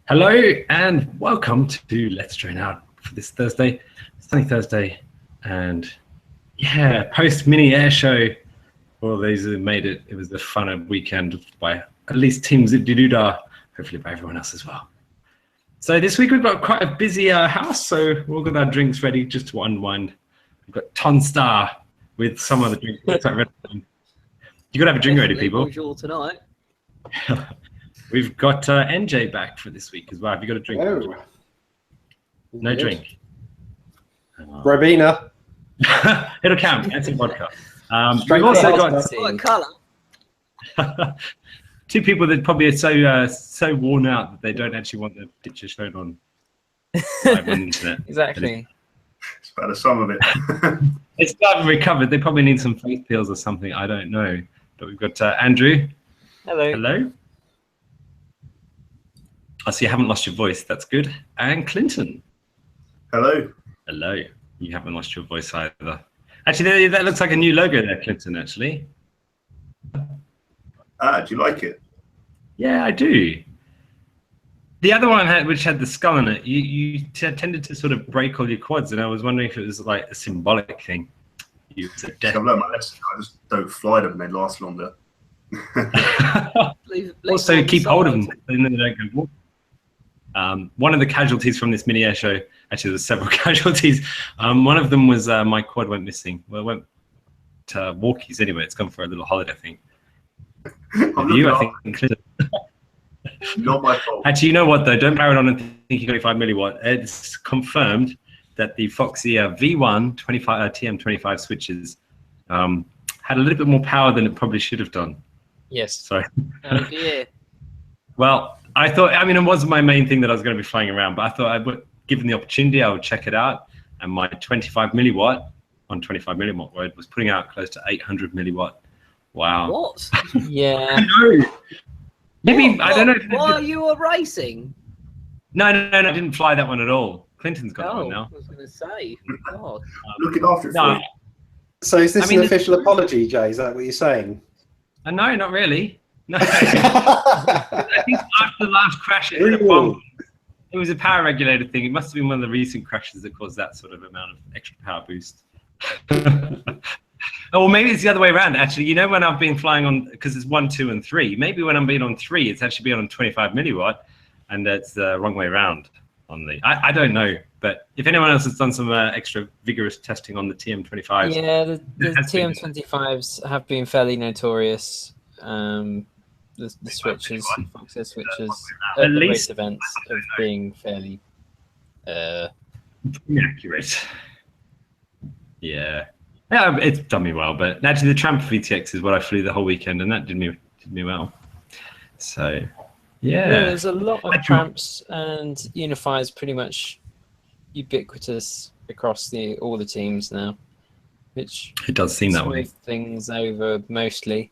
Hello and welcome to Let's Train Out for this Thursday, sunny Thursday, and yeah, post Mini Airshow. For all those who made it, it was a fun weekend by at least Team Zip-de-doo-dah, hopefully by everyone else as well. So this week we've got quite a busy house, so we've all got our drinks ready just to unwind. We've got Ton Star with some of the drinks. You got to have a drink ready, people. Bonjour tonight. We've got NJ back for this week as well. Have you got a drink? Oh. No drink. Ribena. It'll count. That's a vodka. Straight We've also What colour? two people that probably are so worn out that they don't actually want their picture shown on live on the internet. Exactly. It's about the sum of it. They still haven't recovered. They probably need some face peels or something. I don't know. But we've got Andrew. Hello. Hello. I see you haven't lost your voice. That's good. And Clinton. Hello. Hello. You haven't lost your voice either. Actually, that looks like a new logo there, Clinton, actually. Do you like it? Yeah, I do. The other one, which had the skull in it, you tended to sort of break all your quads, and I was wondering if it was like a symbolic thing. I've learned my lesson. I just don't fly them and they last longer. Also, keep hold of them, and then they don't go walk. One of the casualties from this Mini Airshow, actually there's several casualties. One of them was my quad went missing. Well, it went to walkies anyway. It's gone for a little holiday, I think. I think. Not my fault. Actually, you know what though? Don't bear it on and think you got 25 milliwatt. It's confirmed that the Foxy V1 TM25 switches had a little bit more power than it probably should have done. Yes. So. Oh dear. Well, I thought, it wasn't my main thing that I was going to be flying around, but I thought given the opportunity, I would check it out. And my 25 milliwatt on 25 milliwatt road was putting out close to 800 milliwatt. Wow. What? Yeah. I know. Maybe, I don't know. While you were racing? No, I didn't fly that one at all. Clinton's got that one now. I was going to say. God. Looking after it for you. So is this an official apology, Jay? Is that what you're saying? No, not really. No. I think after the last crash, it hit a bomb. It was a power regulator thing. It must have been one of the recent crashes that caused that sort of amount of extra power boost. Or maybe it's the other way around, actually. You know, when I've been flying on, because it's 1, 2, and 3, maybe when I'm being on 3, it's actually been on 25 milliwatt, and it's the wrong way around on the. I don't know, but if anyone else has done some extra vigorous testing on the TM25s. Yeah, the TM25s have been fairly notorious. The switches, Fox's switches at the race events of being fairly inaccurate. Yeah, it's done me well, but actually the Tramp VTX is what I flew the whole weekend, and that did me well. So, yeah. There's a lot of Tramps and Unifiers pretty much ubiquitous across all the teams now, which it does seem that way. Things over mostly.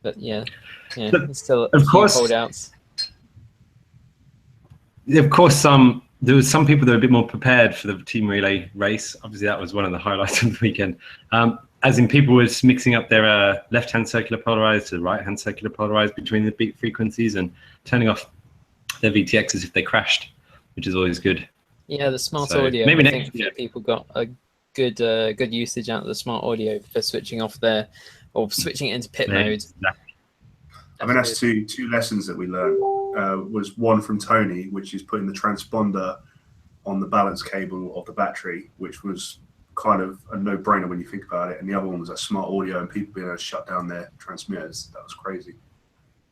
But yeah, but still of course holdouts. Of course, there was some people that were a bit more prepared for the team relay race. Obviously, that was one of the highlights of the weekend. As in, people were mixing up their left-hand circular polarized to right-hand circular polarized between the big frequencies and turning off their VTXs if they crashed, which is always good. Yeah, the smart audio. Maybe I think people got a good usage out of the smart audio for switching off or switching it into pit mode. Exactly. I mean, that's two lessons that we learned. Was one from Tony, which is putting the transponder on the balance cable of the battery, which was kind of a no-brainer when you think about it. And the other one was that smart audio and people being able to shut down their transmitters. That was crazy.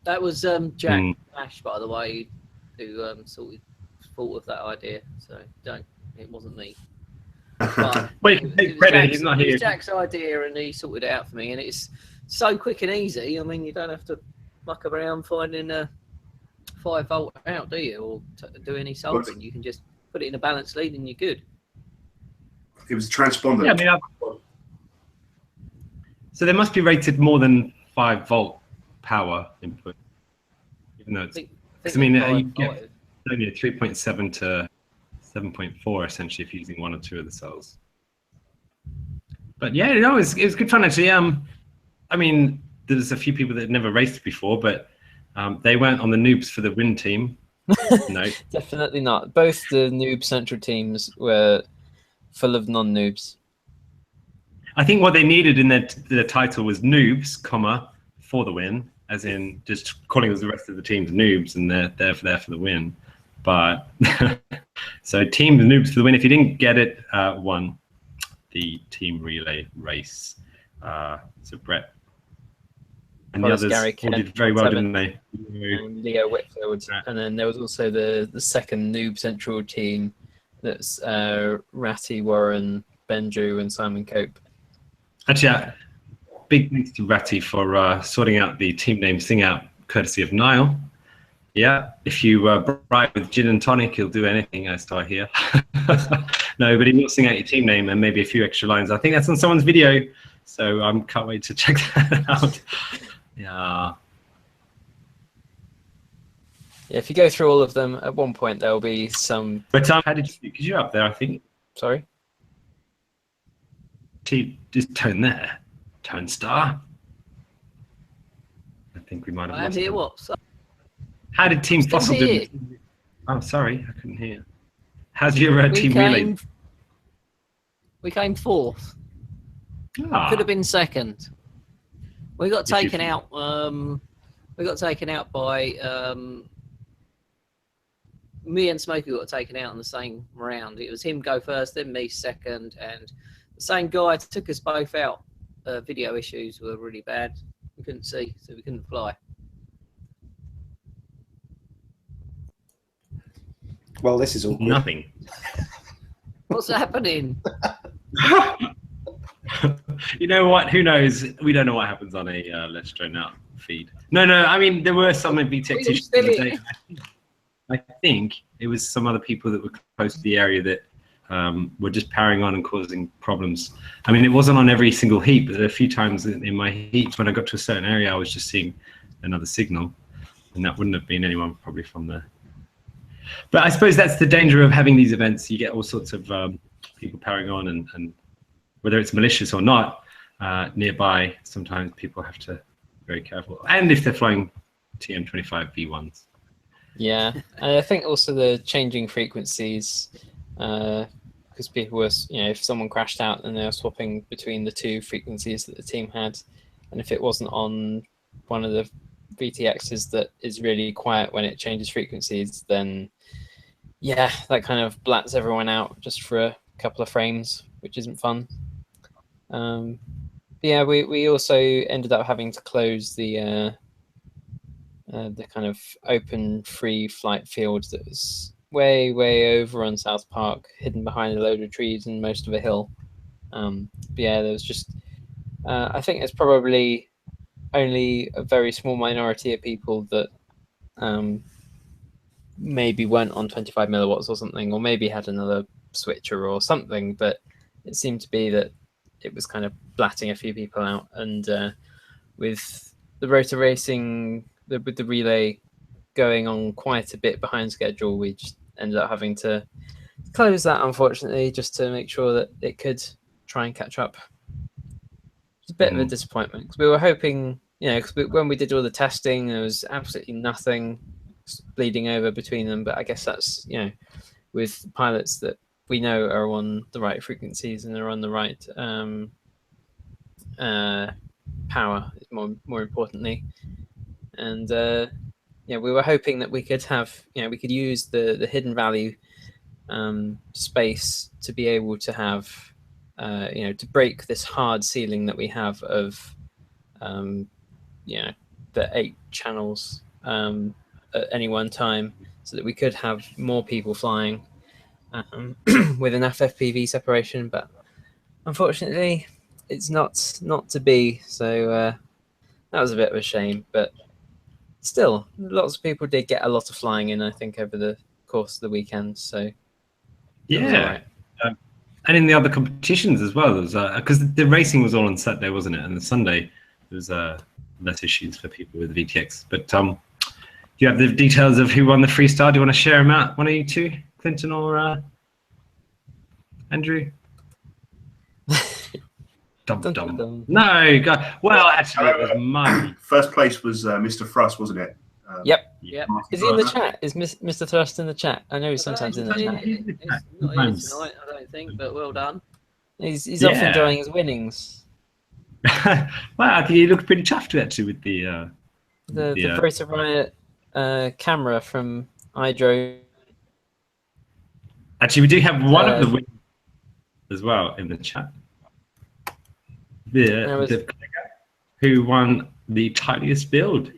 That was Jack Ash, by the way, who sort of thought of that idea. So it wasn't me. But well, you can take credit. He's not here. It was Jack's idea, and he sorted it out for me. And it's so quick and easy. I mean, you don't have to muck around finding a 5-volt out, do you? Or do any soldering. You can just put it in a balance lead, and you're good. It was a transponder. Yeah, so they must be rated more than 5-volt power input, even though it's. you get only a 3.7 to 7.4 essentially if you're using one or two of the cells. But yeah, it was good fun actually. I mean, there's a few people that had never raced before, but they went on the noobs for the win team, No. Definitely not. Both the noob central teams were full of non-noobs. I think what they needed in their title was noobs, comma, for the win, as in just calling the rest of the teams noobs, and they're there for the win. But so team noobs for the win. If you didn't get it, won the team relay race. So Brett and the others Gary all did very well, didn't they? And Leo Whitfield. Right. And then there was also the second noob central team. That's Ratty, Warren, Benju, and Simon Cope. Actually, big thanks to Ratty for sorting out the team name thing out, courtesy of Niall. Yeah, if you bribe with gin and tonic, he'll do anything, I start here. No, but he will sing out your team name and maybe a few extra lines. I think that's on someone's video, so I can't wait to check that out. Yeah. Yeah, if you go through all of them, at one point there'll be some. But how did you? Because you're up there, I think. Sorry. Just tone there, tone star. I think we might have. I'm lost here. him. What? So, How did Team Still Fossil here. do? Oh, sorry, I couldn't hear. How's your team relay? We came fourth. Ah, Could have been second. We got If you taken think- out. We got taken out by. Me and Smokey got taken out in the same round. It was him go first, then me second, and the same guy took us both out. Video issues were really bad. We couldn't see, so we couldn't fly. Well, this is awkward. nothing. What's happening? You know what? Who knows? We don't know what happens on a Let's Drone Out feed. No. I mean, there were some VTech We issues. still today. I think it was some other people that were close to the area that were just powering on and causing problems. I mean, it wasn't on every single heap, but a few times in my heaps, when I got to a certain area, I was just seeing another signal, and that wouldn't have been anyone probably from there. But I suppose that's the danger of having these events. You get all sorts of people powering on, and whether it's malicious or not, nearby, sometimes people have to be very careful. And if they're flying TM25 V1s. Yeah, and I think also the changing frequencies, because people were, if someone crashed out and they were swapping between the two frequencies that the team had, and if it wasn't on one of the VTXs that is really quiet when it changes frequencies, then yeah, that kind of blats everyone out just for a couple of frames, which isn't fun. But yeah, we also ended up having to close the kind of open free flight field that was way over on South Park, hidden behind a load of trees and most of a hill. But yeah, there was just I think it's probably only a very small minority of people that maybe weren't on 25 milliwatts or something, or maybe had another switcher or something, but it seemed to be that it was kind of blatting a few people out. And with the rotor racing, with the relay going on quite a bit behind schedule, we just ended up having to close that, unfortunately, just to make sure that it could try and catch up. It's a bit of a disappointment, because we were hoping, because when we did all the testing, there was absolutely nothing bleeding over between them. But I guess that's, with pilots that we know are on the right frequencies and are on the right power, more importantly. And we were hoping that we could have, we could use the hidden value space to be able to have, to break this hard ceiling that we have of, the 8 channels at any one time, so that we could have more people flying with enough FPV separation. But unfortunately, it's not to be. So that was a bit of a shame, but still, lots of people did get a lot of flying in, I think, over the course of the weekend. So yeah, and in the other competitions as well, because the racing was all on Saturday, wasn't it? And the Sunday there was less issues for people with VTX. But do you have the details of who won the freestyle? Do you want to share them out? One of you two, Clinton or Andrew? Dum. No, God. Well, actually, it was mine. First place was Mr. Frost, wasn't it? Yep. Yep. Is he in the chat? Is Mr. Thrust in the chat? I know he's sometimes in the chat. He's not here tonight, I don't think, but well done. He's off enjoying his winnings. Well, I think he looked pretty chuffed actually with the Proto Riot camera from iDro. Actually, we do have one of the winners as well in the chat. Who won the tiniest build.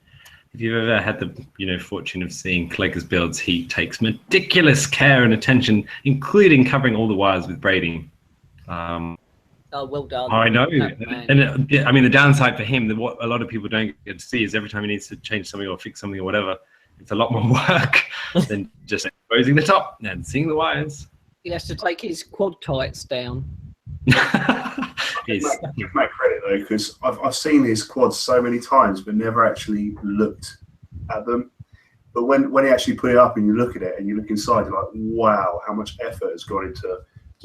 If you've ever had the fortune of seeing Clegger's builds, he takes meticulous care and attention, including covering all the wires with braiding. Oh, well done. I know. And I mean, the downside for him, what a lot of people don't get to see, is every time he needs to change something or fix something or whatever, it's a lot more work than just exposing the top and seeing the wires. He has to take his quad tights down. Give Matt credit though, because I've seen his quads so many times, but never actually looked at them. But when he actually put it up and you look at it and you look inside, you're like, wow, how much effort has gone into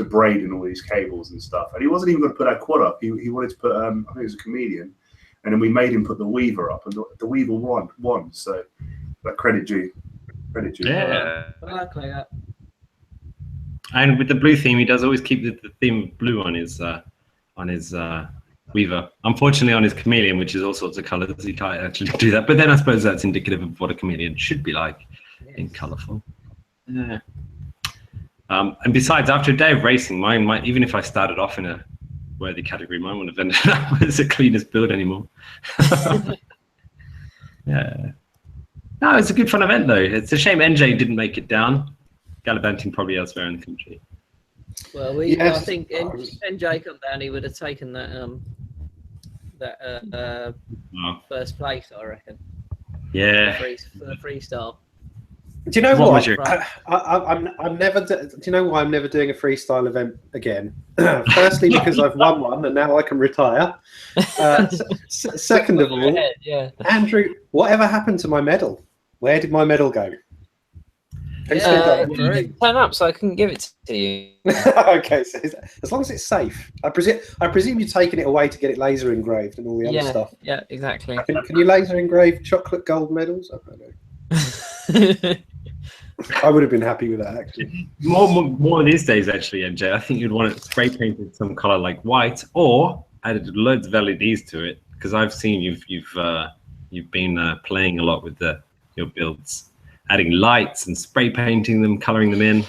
braiding all these cables and stuff. And he wasn't even going to put that quad up. He wanted to put, I think it was a chameleon, and then we made him put the weaver up, and the weaver won. So that credit due. Yeah. Well, and with the blue theme, he does always keep the theme of blue on his weaver. Unfortunately, on his chameleon, which is all sorts of colours, he can't actually do that. But then I suppose that's indicative of what a chameleon should be like, in colourful. Yeah. And besides, after a day of racing, mine might, even if I started off in a worthy category, mine wouldn't have ended up as the cleanest build anymore. Yeah. No, it's a good fun event though. It's a shame NJ didn't make it down. Gallivanting probably elsewhere in the country. Well, I think NJ come down, he would have taken that first place, I reckon. Yeah. For the freestyle. Do you know what? I'm never. Do you know why I'm never doing a freestyle event again? Firstly, because I've won one and now I can retire. Second of all, Andrew, whatever happened to my medal? Where did my medal go? You didn't turn up, so I couldn't give it to you. Okay, so as long as it's safe, I presume you're taking it away to get it laser engraved and all the other stuff. Yeah, exactly. Can you laser engrave chocolate gold medals? I don't know. I would have been happy with that actually. More these days, actually, MJ. I think you'd want it spray painted some color like white, or added loads of LEDs to it. Because I've seen you've been playing a lot with your builds, adding lights and spray painting them, coloring them in.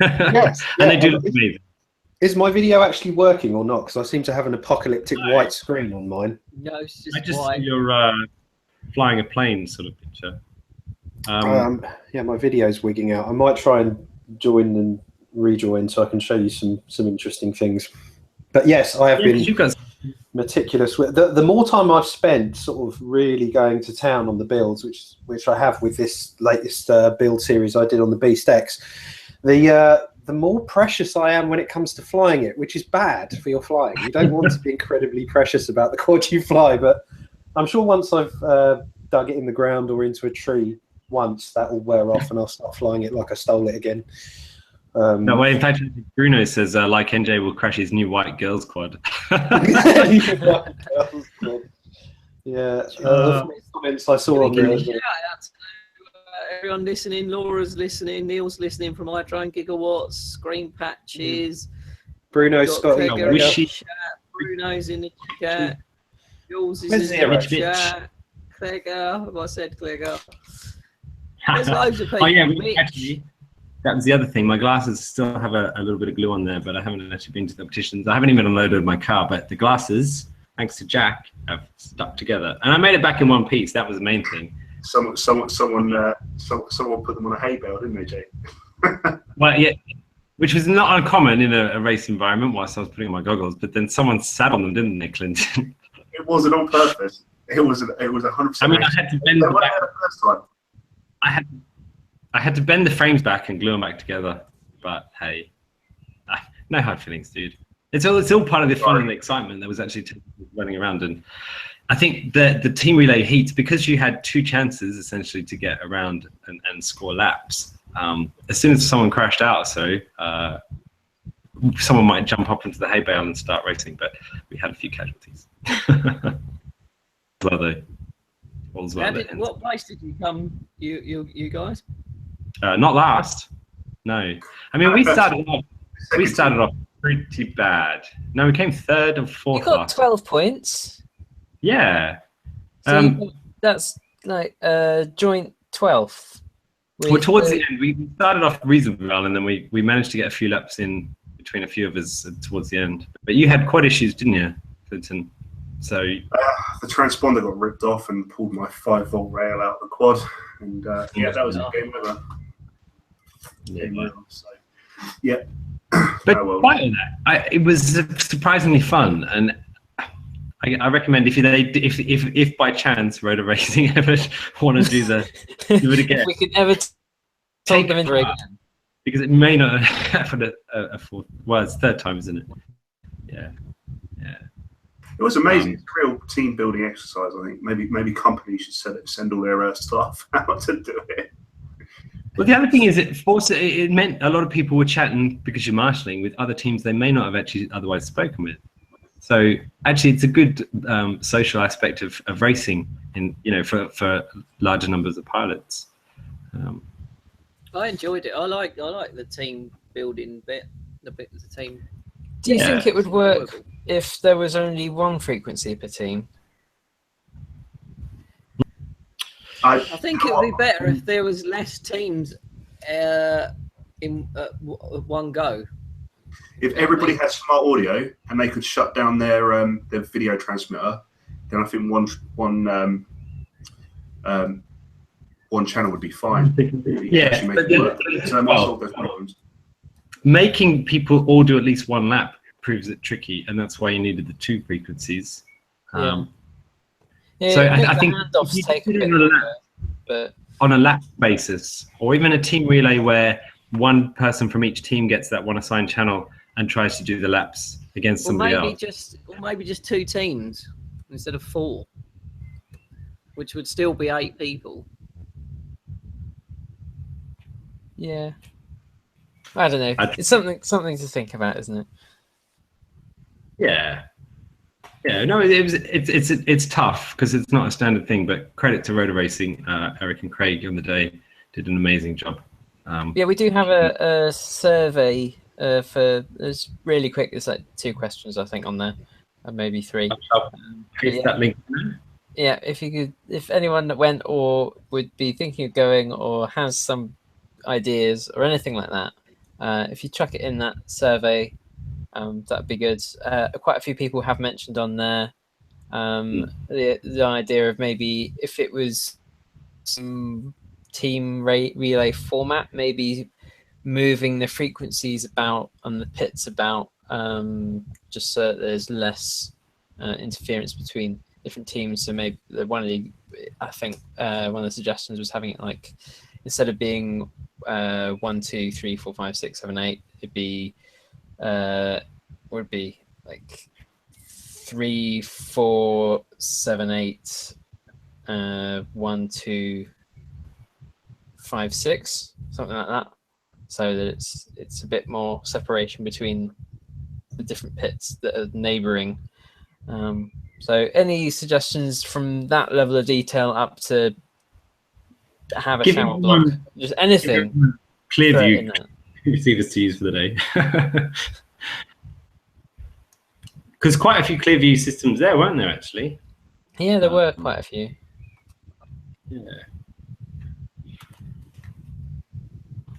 Yes, and they do look amazing. Is my video actually working or not? Because I seem to have an apocalyptic white screen on mine. No, it's just I just white. see your flying a plane sort of picture. Yeah, my video's wigging out. I might try and join and rejoin so I can show you some interesting things. But yes, I have been meticulous. The more time I've spent sort of really going to town on the builds, which I have with this latest build series I did on the Beast X, the more precious I am when it comes to flying it, which is bad for your flying. You don't want to be incredibly precious about the quad you fly, but I'm sure once I've dug it in the ground or into a tree once, that will wear off and I'll start flying it like I stole it again. No way. In fact, Bruno says like NJ will crash his new white girls quad. Yeah, comments I saw on there. Everyone listening, Laura's listening, Neil's listening from iDrone Gigawatts, Screen Patches. Bruno's got Bruno's in the chat. Jules is in the chat. Clegger, have I said Clegger? There's loads of people. Oh yeah, actually, that was the other thing. My glasses still have a little bit of glue on there, but I haven't actually been to the opticians. I haven't even unloaded my car, but the glasses, thanks to Jack, have stuck together. And I made it back in one piece. That was the main thing. Someone put them on a hay bale, didn't they, Jay? Well, yeah, which was not uncommon in a race environment whilst I was putting on my goggles. But then someone sat on them, didn't they, Clinton? It wasn't on purpose. It was 100%. I mean, I had to bend the first time. I had to bend the frames back and glue them back together. But hey, no hard feelings, dude. It's all part of the fun and the excitement that was actually running around. And I think the team relay heats, because you had two chances essentially to get around and score laps. As soon as someone crashed out, someone might jump up into the hay bale and start racing. But we had a few casualties. All's well. What place did you come? You guys? Not last. No. I mean, we started off pretty bad. No, we came third or fourth. You got 12 points. Yeah. So that's like joint 12th. Well, towards the end, we started off reasonably well, and then we managed to get a few laps in between a few of us towards the end. But you had quad issues, didn't you, Clinton? So the transponder got ripped off and pulled my 5-volt rail out of the quad, and that was a game over. So, yeah. But quite on that, it was surprisingly fun, and I recommend if by chance Rotor Racing ever want to do it again, if we could ever take them into again, because it may not happen a fourth. Well, it's third time, isn't it? Yeah. It was amazing. It's a real team building exercise. I think maybe companies should send all their staff out to do it. Well, the other thing is it meant a lot of people were chatting because you're marshalling with other teams they may not have actually otherwise spoken with. So actually, it's a good social aspect of racing, for larger numbers of pilots. I enjoyed it. I like the team building bit. The team. Do you think it would work if there was only one frequency per team? I think it would be better if there was less teams in one go. If everybody had smart audio and they could shut down their video transmitter, then I think one channel would be fine. Making people all do at least one lap proves it tricky, and that's why you needed the two frequencies. So I think on a lap basis, or even a team relay where one person from each team gets that one assigned channel and tries to do the laps against somebody else. Maybe just two teams instead of 4, which would still be 8 people. Yeah, I don't know. It's something to think about, isn't it? Yeah. No, it's tough because it's not a standard thing. But credit to Rotor Racing, Eric and Craig on the day did an amazing job. We do have a survey for. It's really quick. There's like 2 questions I think on there, and maybe 3. I'll paste that link. Yeah, if anyone that went or would be thinking of going or has some ideas or anything like that, if you chuck it in that survey, that'd be good. Quite a few people have mentioned on there the idea of maybe if it was some team relay format, maybe moving the frequencies about and the pits about, just so that there's less interference between different teams. So maybe one of the suggestions was having it like, instead of being 1, 2, 3, 4, 5, 6, 7, 8, it'd be would be like 3, 4, 7, 8, 1, 2, 5, 6, something like that, so that it's a bit more separation between the different pits that are neighbouring. So any suggestions from that level of detail up to have a shower block, just anything. Clear view receivers to use for the day. Because quite a few Clearview systems there, weren't there, actually? Yeah, there were quite a few. Yeah,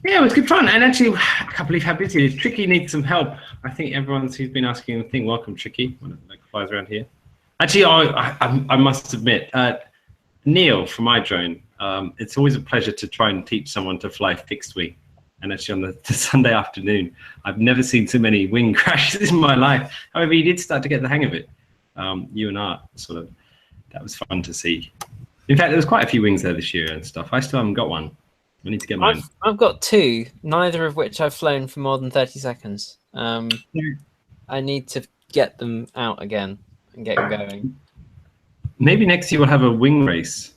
it was good fun. And actually, I can't believe how busy it is. Tricky needs some help. I think everyone who's been asking the thing, welcome, Tricky, when it flies around here. Actually, I must admit, Neil from iDrone, it's always a pleasure to try and teach someone to fly fixed wing. And actually on the Sunday afternoon, I've never seen so many wing crashes in my life. However, he did start to get the hang of it. You and Art, that was fun to see. In fact, there was quite a few wings there this year and stuff. I still haven't got one. I need to get mine. I've got 2, neither of which I've flown for more than 30 seconds. I need to get them out again and get them going. Maybe next year we'll have a wing race.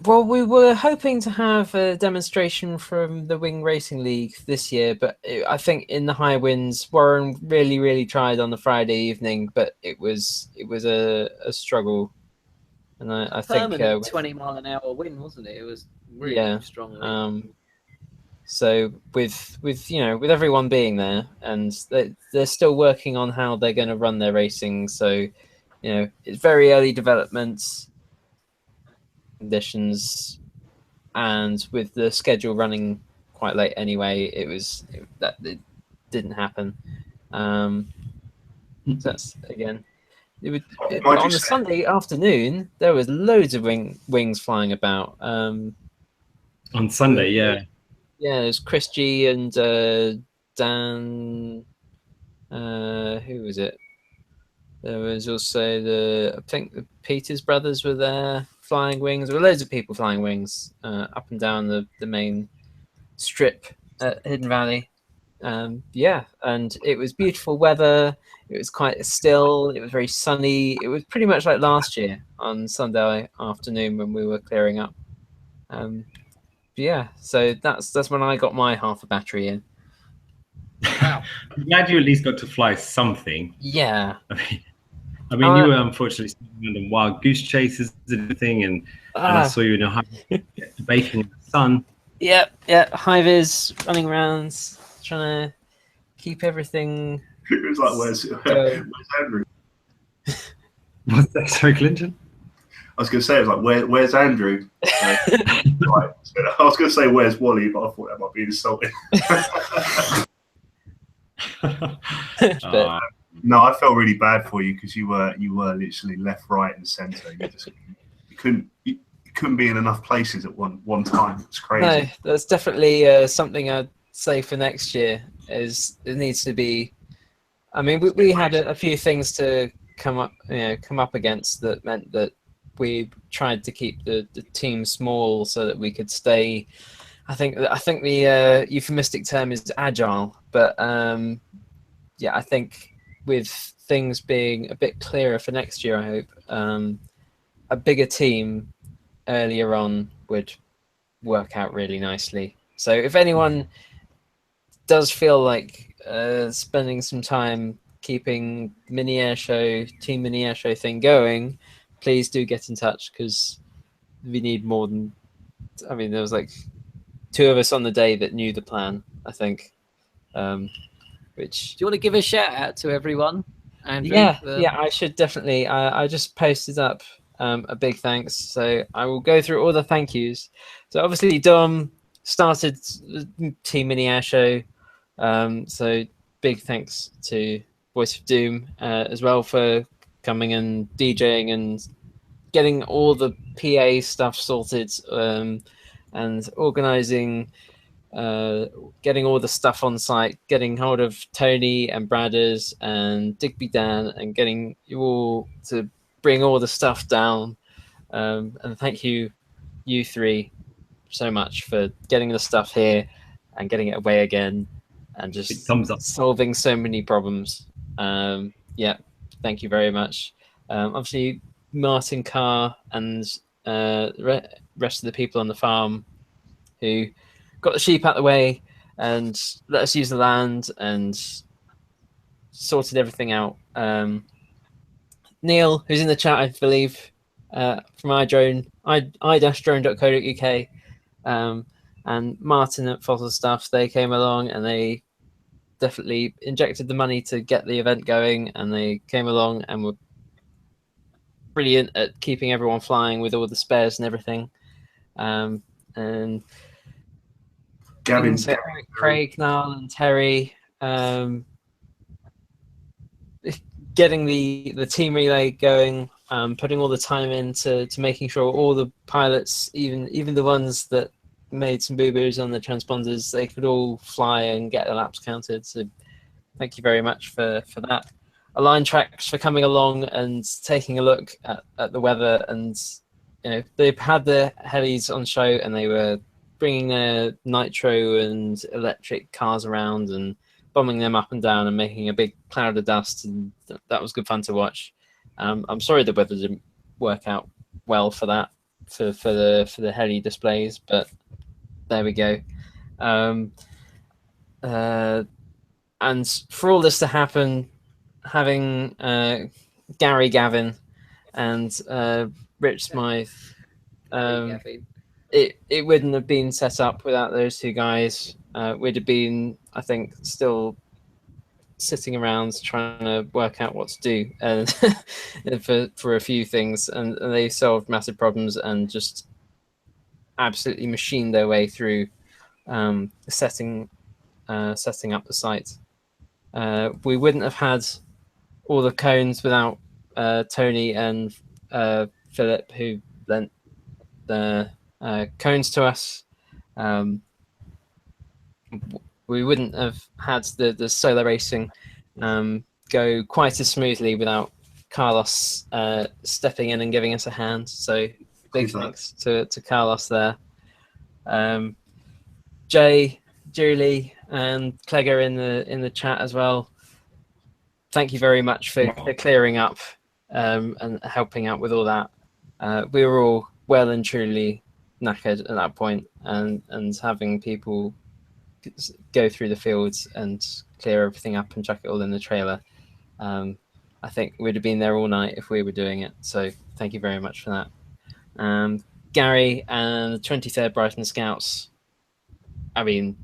Well, we were hoping to have a demonstration from the Wing Racing League this year, but I think in the high winds, Warren really tried on the Friday evening, but it was a struggle. And I think 20-mile-an-hour wind, wasn't it? It was really strong wind. So with with everyone being there, and they're still working on how they're going to run their racing. So it's very early development conditions, and with the schedule running quite late anyway, it didn't happen. So that's again. On the Sunday afternoon, there was loads of wings flying about. On Sunday, yeah. Yeah, there's Chris G and Dan. Who was it? There was also I think the Peters brothers were there flying wings. There were loads of people flying wings up and down the main strip at Hidden Valley. And it was beautiful weather. It was quite still. It was very sunny. It was pretty much like last year on Sunday afternoon when we were clearing up. So that's when I got my half a battery in. Wow. I'm glad you at least got to fly something. Yeah. I mean, you were unfortunately doing wild goose chases and everything, and I saw you in a baking in the sun. Yeah, high vis, running around, trying to keep everything. It was like, where's Andrew? What's that? Sorry, Clinton? I was going to say, it was like, where's Andrew? Right. I was going to say, where's Wally, but I thought that might be insulting. No, I felt really bad for you because you were literally left, right, and centre. You couldn't be in enough places at one time. It's crazy. No, that's definitely something I'd say for next year. It needs to be. I mean, we had a few things to come up against that meant that we tried to keep the team small so that we could stay. I think the euphemistic term is agile, but I think with things being a bit clearer for next year, I hope a bigger team earlier on would work out really nicely. So if anyone does feel like spending some time keeping Team Mini Airshow thing going, please do get in touch, because we need more than. I mean, there was like 2 of us on the day that knew the plan, I think. Which, do you want to give a shout out to everyone, Andrew? Yeah, I should definitely. I just posted up a big thanks, so I will go through all the thank yous. So obviously Dom started Team Mini Airshow, so big thanks to Voice of Doom as well for coming and DJing and getting all the PA stuff sorted, and organising, getting all the stuff on site, getting hold of Tony and Bradders and Digby Dan, and getting you all to bring all the stuff down. And thank you 3 so much for getting the stuff here and getting it away again, and just solving so many problems. Thank you very much. Obviously Martin Carr and the rest of the people on the farm who got the sheep out the way and let us use the land and sorted everything out. Neil, who's in the chat, I believe, from iDrone, i-drone.co.uk, and Martin at Fossil Stuff, they came along and they definitely injected the money to get the event going, and they came along and were brilliant at keeping everyone flying with all the spares and everything. And Gavin, Craig, Niall, and Terry, getting the team relay going, putting all the time into making sure all the pilots, even the ones that made some boo-boos on the transponders, they could all fly and get their laps counted. So thank you very much for that. Align Tracks for coming along and taking a look at the weather, and they've had the helis on show and they were bringing their nitro and electric cars around and bombing them up and down and making a big cloud of dust, and that was good fun to watch. I'm sorry the weather didn't work out well for that, for the heli displays, but there we go. And for all this to happen, having Gary Gavin and Rich Smythe. It wouldn't have been set up without those two guys. We'd have been, I think, still sitting around trying to work out what to do for a few things, and they solved massive problems and just absolutely machined their way through setting up the site. We wouldn't have had all the cones without Tony and Philip, who lent the cones to us. We wouldn't have had the solo racing go quite as smoothly without Carlos stepping in and giving us a hand. So big thanks to Carlos there. Jay, Julie, and Clegger in the chat as well. Thank you very much for clearing up and helping out with all that. We were all well and truly knackered at that point, and having people go through the fields and clear everything up and chuck it all in the trailer. I think we'd have been there all night if we were doing it. So thank you very much for that. Gary and the 23rd Brighton Scouts. I mean,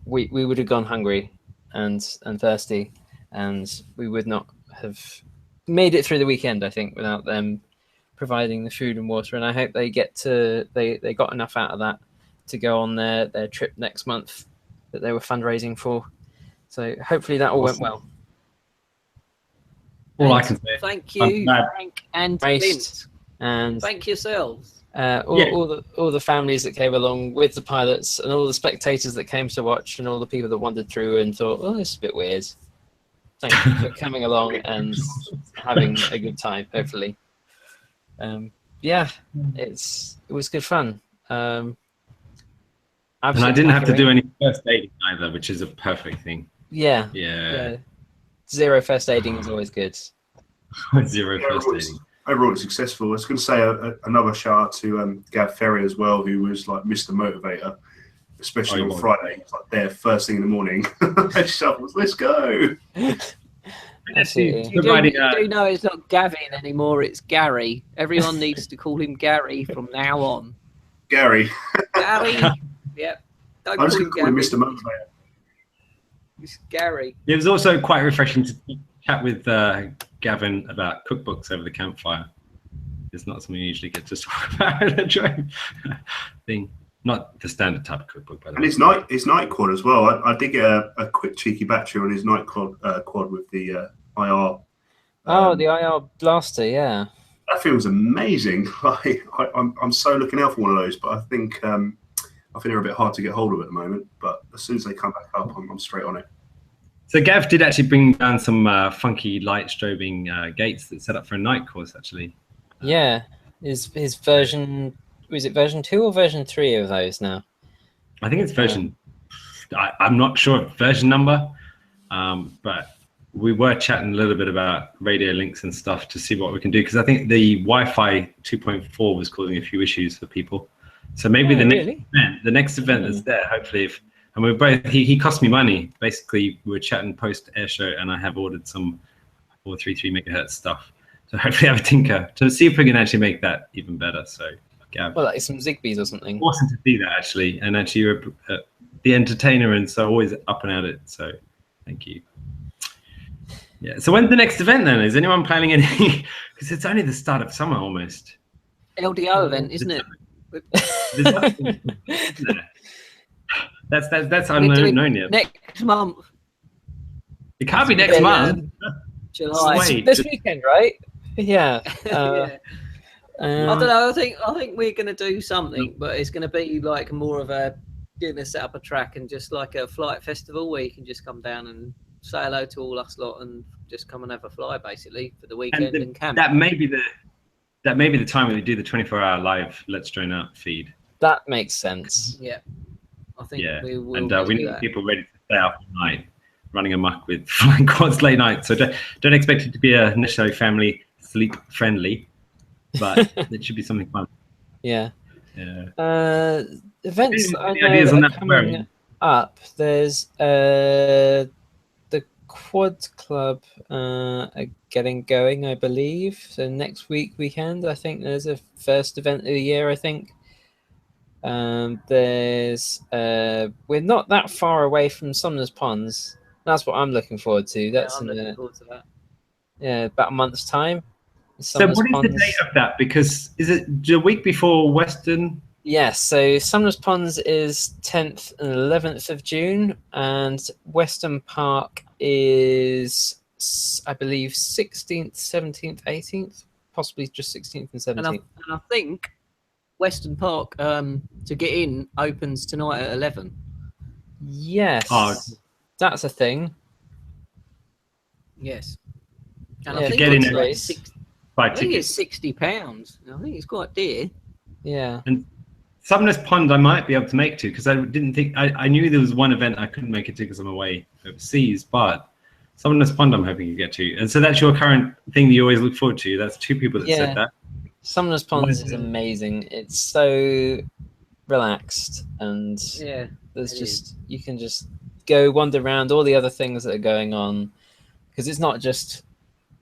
we would have gone hungry and thirsty, and we would not have made it through the weekend, I think, without them providing the food and water. And I hope they got enough out of that to go on their trip next month that they were fundraising for. So hopefully that all went well. All I can say. Thank you, Frank and Clint. And thank yourselves. All the families that came along with the pilots, and all the spectators that came to watch, and all the people that wandered through and thought, "Oh, this is a bit weird." Thank you for coming along and having a good time. Hopefully, it was good fun. And I didn't have to do any first aiding either, which is a perfect thing. Yeah. Zero first aiding is always good. Zero first aiding. Overall, it's successful. I was going to say another shout out to Gav Ferry as well, who was like Mr. Motivator, especially on Friday. He's like there first thing in the morning. Shovels, let's go. You do know it's not Gavin anymore, it's Gary. Everyone needs to call him Gary from now on. Gary. Gary. Yep. I'm just going to call him Mr. Motivator. It's Gary. It was also quite refreshing to chat with Gavin about cookbooks over the campfire. It's not something you usually get to talk about in a drone thing. Not the standard type of cookbook, by the way. And his night quad as well. I did get a quick cheeky battery on his night quad with the IR. The IR blaster, yeah. That feels amazing. I'm so looking out for one of those, but I think they're a bit hard to get hold of at the moment. But as soon as they come back up, I'm straight on it. So Gav did actually bring down some funky light strobing gates that set up for a night course, actually. Yeah, his version, was it version 2 or version 3 of those now? I think it's version, I'm not sure of version number, but we were chatting a little bit about radio links and stuff to see what we can do, because I think the Wi-Fi 2.4 was causing a few issues for people. So maybe the next event that's there, hopefully, and we're both, he cost me money. Basically, we were chatting post air show, and I have ordered some 433 megahertz stuff. So hopefully I have a tinker to see if we can actually make that even better. So, Gav. Well, like some Zigbees or something. Awesome to see that, actually. And actually, you're the entertainer, and so always up and at it. So thank you. Yeah. So when's the next event then? Is anyone planning any? Because it's only the start of summer almost. LDO event, isn't it? That's unknown yet. Next month. It can't be next month. July. Wait. This weekend, right? Yeah. I don't know. I think we're going to do something, but it's going to be like more of a set up a track and just like a flight festival where you can just come down and say hello to all us lot and just come and have a fly basically for the weekend and camp. That may be the time when we do the 24-hour live Let's Drone Out feed. That makes sense. Yeah, I think we will. And we need people ready to stay up all night, running amok with flying quads late night. So don't expect it to be necessarily family sleep friendly, but it should be something fun. Yeah. Yeah. Events that I know that are coming up. There's the Quad Club are getting going, I believe. So next weekend, I think there's a first event of the year, I think. There's we're not that far away from Sumner's Ponds. That's what I'm looking forward to. That's I'm looking forward to that. Yeah, about a month's time. So what is the date of that? Because is it the week before Western? Yes, so Sumner's Ponds is 10th and 11th of June, and Western Park is, I believe, 16th, 17th, 18th, possibly just 16th and 17th. And I think Western Park, to get in, opens tonight at 11. Yes, that's a thing. Yes. And I think get in like I think tickets. it's £60. I think it's quite dear. Yeah. And Sumner's Pond I might be able to make to, because I didn't think I knew there was one event I couldn't make it to because I'm away overseas, but Sumner's Pond I'm hoping you get to. And so that's your current thing that you always look forward to. That's two people that said that. Sumner's Ponds is amazing. It's so relaxed, and there's just you can just go wander around all the other things that are going on, because it's not just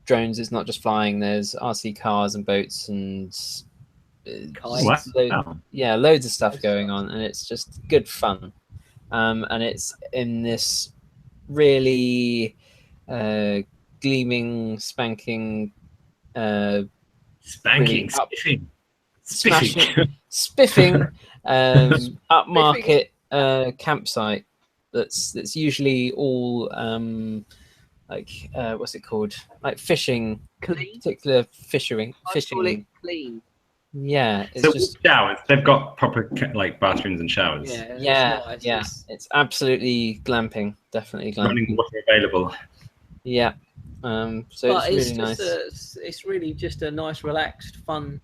drones, it's not just flying. There's RC cars and boats and loads of stuff going on, and it's just good fun. And it's in this really gleaming, spanking, spiffing upmarket campsite that's usually all what's it called, like fishing, particular fishing. Clean. Yeah, it's so just showers. They've got proper like bathrooms and showers. It's absolutely glamping, definitely glamping. Running water available. Yeah. So it's really nice. It's really just a nice, relaxed, fun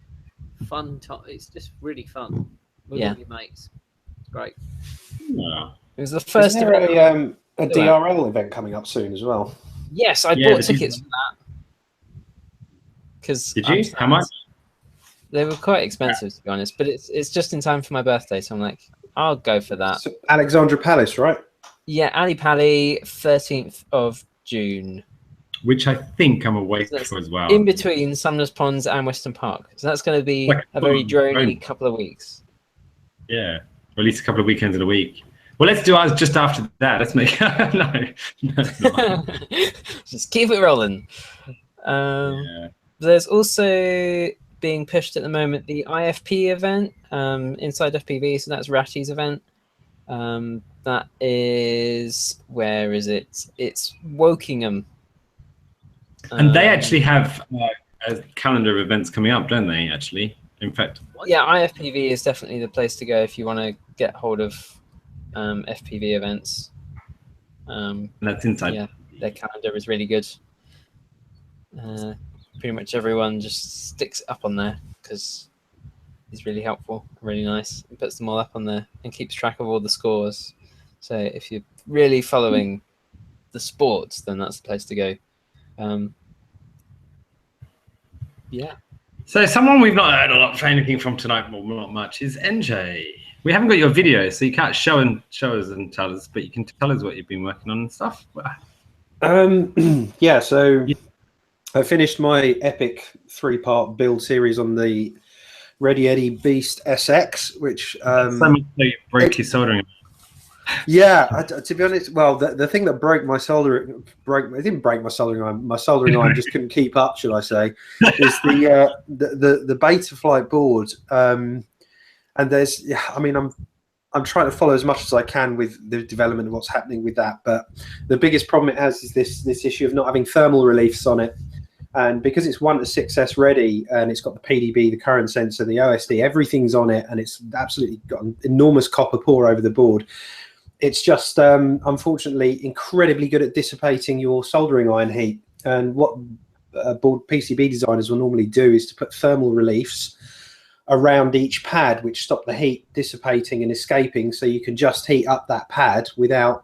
time. It's just really fun with all your mates. It's great. Yeah. It was the first event. A DRL event coming up soon as well. Yes, I bought tickets for that. Did you? How much? They were quite expensive, to be honest, but it's just in time for my birthday, so I'm like, I'll go for that. So Alexandra Palace, right? Yeah, Ali Pali, 13th of June. Which I think I'm away for as well. In between Sumner's Ponds and Western Park. So that's going to be a very drony couple of weeks. Yeah, or at least a couple of weekends in a week. Well, let's do ours just after that. Let's make no. Just keep it rolling. There's also being pushed at the moment the IFP event inside FPV, so that's Ratty's event. That is, where is it? It's Wokingham. And they actually have a calendar of events coming up, don't they? Actually, in fact, IFPV is definitely the place to go if you want to get hold of FPV events. That's inside. Yeah, their calendar is really good. Pretty much everyone just sticks it up on there because it's really helpful, really nice. It puts them all up on there and keeps track of all the scores. So if you're really following the sports, then that's the place to go. So someone we've not heard a lot of anything from tonight, well, not much, is NJ. We haven't got your video, so you can't show us and tell us, but you can tell us what you've been working on and stuff. So I finished my epic 3-part build series on the Ready Eddie Beast SX, which so much so you broke your soldering. Yeah, to be honest, well, the thing that broke my soldering, it didn't break my soldering iron. My soldering iron just couldn't keep up, should I say? Is the Betaflight board, and there's, I mean, I'm trying to follow as much as I can with the development of what's happening with that, but the biggest problem it has is this issue of not having thermal reliefs on it. And because it's 1 to 6S ready, and it's got the PDB, the current sensor, the OSD, everything's on it, and it's absolutely got an enormous copper pore over the board. It's just, unfortunately, incredibly good at dissipating your soldering iron heat. And what board PCB designers will normally do is to put thermal reliefs around each pad, which stop the heat dissipating and escaping, so you can just heat up that pad without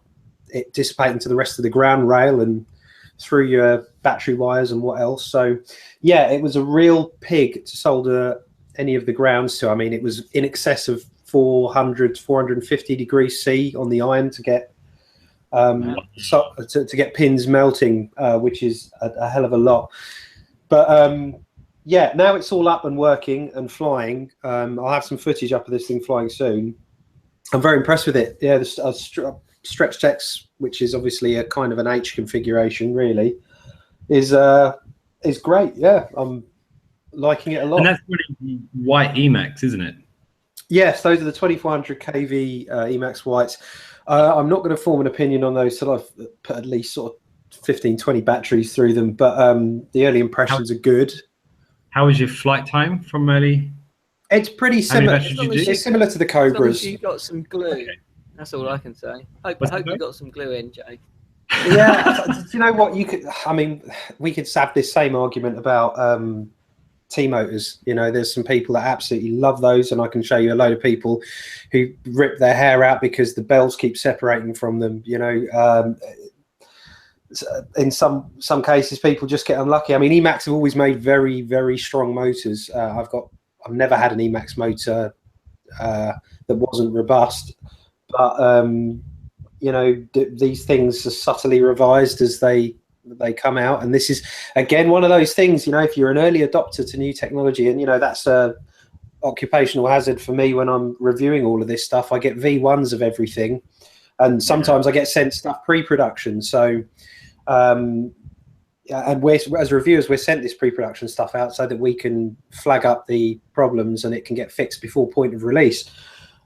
it dissipating to the rest of the ground rail and through your battery wires and what else. So yeah, it was a real pig to solder any of the grounds to. I mean, it was in excess of 400 450 degrees C on the iron to get so to get pins melting, which is a hell of a lot. But yeah, now it's all up and working and flying. I'll have some footage up of this thing flying soon. I'm very impressed with it. Yeah, the stretch text, which is obviously a kind of an H configuration, really, is great. Yeah, I'm liking it a lot. And that's really white Emacs, isn't it? Yes, those are the 2400 kV Emacs whites. I'm not going to form an opinion on those till I've put at least sort of 15, 20 batteries through them, but the early impressions are good. How was your flight time from early? It's pretty similar. It's similar to the Cobras. You got some glue. Okay. That's all I can say. I hope you got some glue in, Jay. Yeah, do you know what? We could have this same argument about T-motors. You know, there's some people that absolutely love those, and I can show you a load of people who rip their hair out because the bells keep separating from them. You know, in some cases, people just get unlucky. I mean, Emacs have always made very, very strong motors. I've never had an Emacs motor that wasn't robust, but you know, these things are subtly revised as they come out, and this is again one of those things. You know, if you're an early adopter to new technology, and you know that's a occupational hazard for me when I'm reviewing all of this stuff. I get V1s of everything, and sometimes I get sent stuff pre-production. So, and we're, as reviewers, we're sent this pre-production stuff out so that we can flag up the problems and it can get fixed before point of release.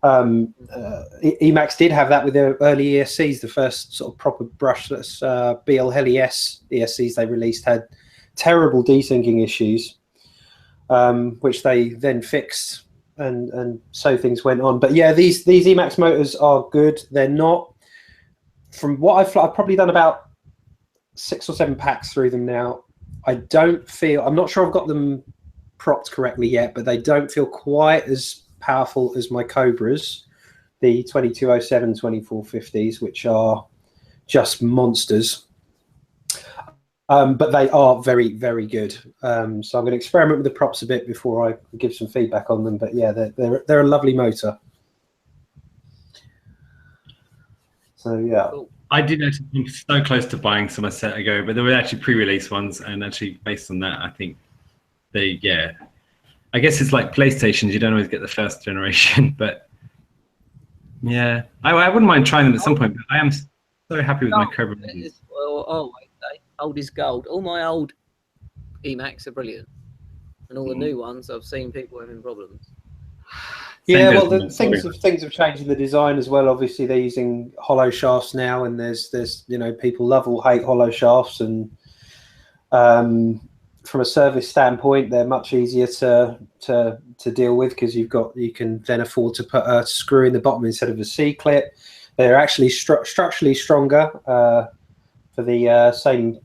Emacs did have that with their early ESCs. The first sort of proper brushless BL-HELIS ESCs they released had terrible desyncing issues, which they then fixed, and so things went on. But yeah, these Emacs motors are good. They're not, from what I've probably done about 6 or 7 packs through them now. I'm not sure I've got them propped correctly yet, but they don't feel quite as powerful as my Cobras, the 2207 2450s, which are just monsters. But they are very, very good. So I'm going to experiment with the props a bit before I give some feedback on them. But yeah, they're a lovely motor. So yeah. Cool. I did actually come so close to buying some a set ago, but there were actually pre-release ones, and actually based on that, I think I guess it's like PlayStations. You don't always get the first generation, but yeah, I wouldn't mind trying them at some point. But I am so happy with my Cobra. Old is gold. All my old Emacs are brilliant, and all the new ones I've seen people having problems. Yeah, well, things have changed in the design as well. Obviously, they're using hollow shafts now, and there's you know, people love or hate hollow shafts, and from a service standpoint, they're much easier to deal with because you can then afford to put a screw in the bottom instead of a C-clip. They're actually structurally stronger for the same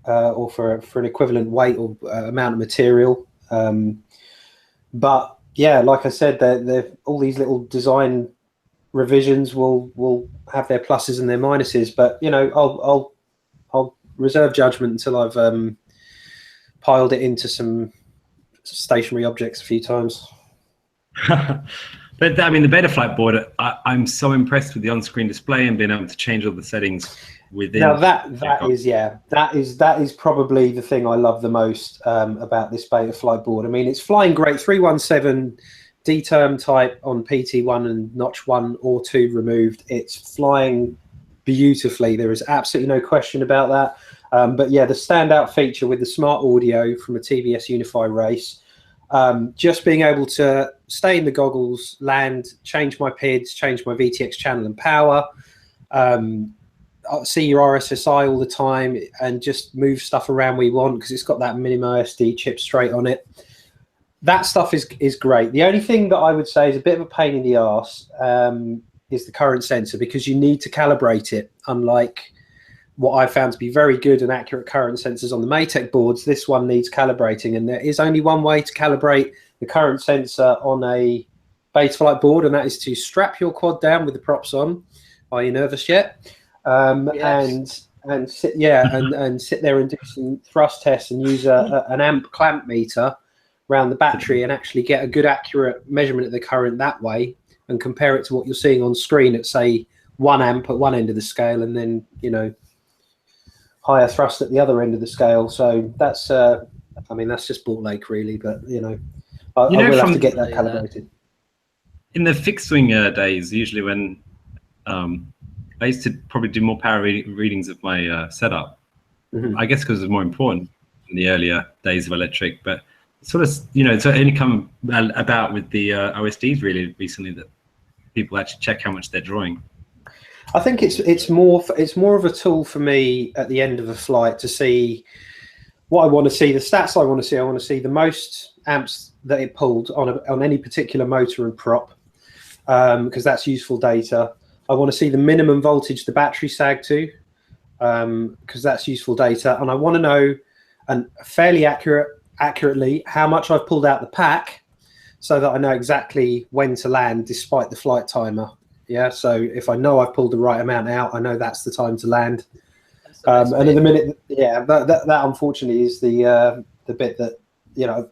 or for an equivalent weight or amount of material, but yeah, like I said, they're all these little design revisions will have their pluses and their minuses. But you know, I'll reserve judgment until I've piled it into some stationary objects a few times. But I mean, the Betaflight board, I'm so impressed with the on-screen display and being able to change all the settings within. Now that is probably the thing I love the most about this Betaflight board. I mean, it's flying great, 317 D-term type on PT1 and notch 1 or 2 removed. It's flying beautifully. There is absolutely no question about that. But yeah, the standout feature with the smart audio from a TVS Unify race, just being able to stay in the goggles, land, change my PIDs, change my VTX channel and power, see your RSSI all the time, and just move stuff around we want because it's got that minimum ISD chip straight on it. That stuff is great. The only thing that I would say is a bit of a pain in the arse is the current sensor, because you need to calibrate it. Unlike what I found to be very good and accurate current sensors on the Maytech boards, this one needs calibrating, and there is only one way to calibrate the current sensor on a Betaflight board, and that is to strap your quad down with the props on. Are you nervous yet? Yes. and sit there and do some thrust tests and use an amp clamp meter around the battery and actually get a good accurate measurement of the current that way, and compare it to what you're seeing on screen at say 1 amp at one end of the scale, and then higher thrust at the other end of the scale. So that's I mean, that's just ball ache really, but I will have to get that calibrated. In the fixed wing days, usually when I used to probably do more power readings of my setup. I guess because it was more important in the earlier days of electric, but sort of, it's only come about with the OSDs really recently that people actually check how much they're drawing. I think it's more of a tool for me at the end of a flight to see what I want to see, the stats I want to see. I want to see the most amps that it pulled on any particular motor and prop, because that's useful data. I want to see the minimum voltage the battery sagged to, because that's useful data, and I want to know, and fairly accurately, how much I've pulled out the pack, so that I know exactly when to land despite the flight timer. Yeah, so if I know I've pulled the right amount out, I know that's the time to land. And in the minute, that unfortunately is the bit that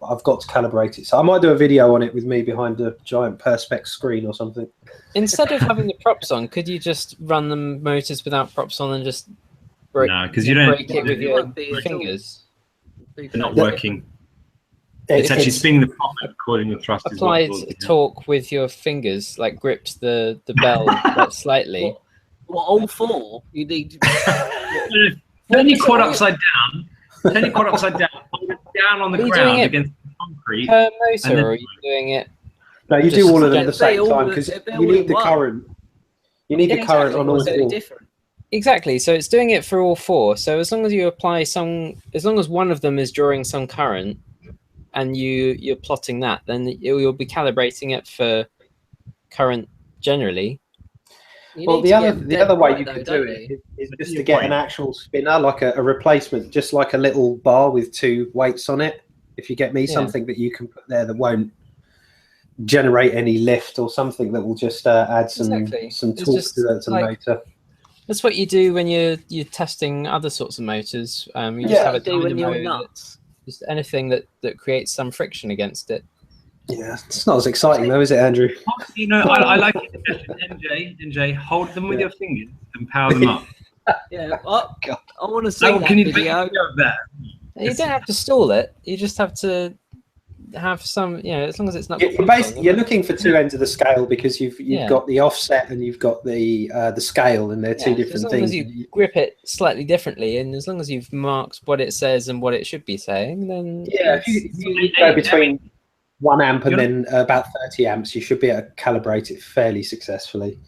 I've got to calibrate it. So I might do a video on it with me behind a giant perspex screen or something. Instead of having the props on, could you just run the motors without props on and just break it with your fingers? They're not working. It's actually spinning the prop according to the thrust. Applied torque with your fingers, like gripped the bell like slightly. What, all four? You need. Turn your quad upside down. Turn your quad upside down. Down on the ground against the concrete. Per motor, or are you doing it? No, you do all of them at the same time because you need the current. You need the current on all four. Exactly. So it's doing it for all four. So as long as you apply as long as one of them is drawing some current, and you're plotting that, then you'll be calibrating it for current generally. Well, the other way you can do it is just to get an actual spinner, like a replacement, just like a little bar with 2 weights on it. If you get me, something that you can put there that won't generate any lift, or something that will just add some torque to the motor. That's what you do when you're testing other sorts of motors. You just have a dynamo, just anything that creates some friction against it. Yeah, it's not as exciting though, is it, Andrew? I like it. NJ, hold them with your fingers and power them up. Yeah, I want to see that can you video. Of that? You don't have to stall it. You just have to have some, as long as it's not. You're looking for 2 ends of the scale, because you've got the offset and you've got the scale, and they're 2 different things. As long as you grip it slightly differently, and as long as you've marked what it says and what it should be saying, then if you go between 1 amp and then about 30 amps, you should be able to calibrate it fairly successfully.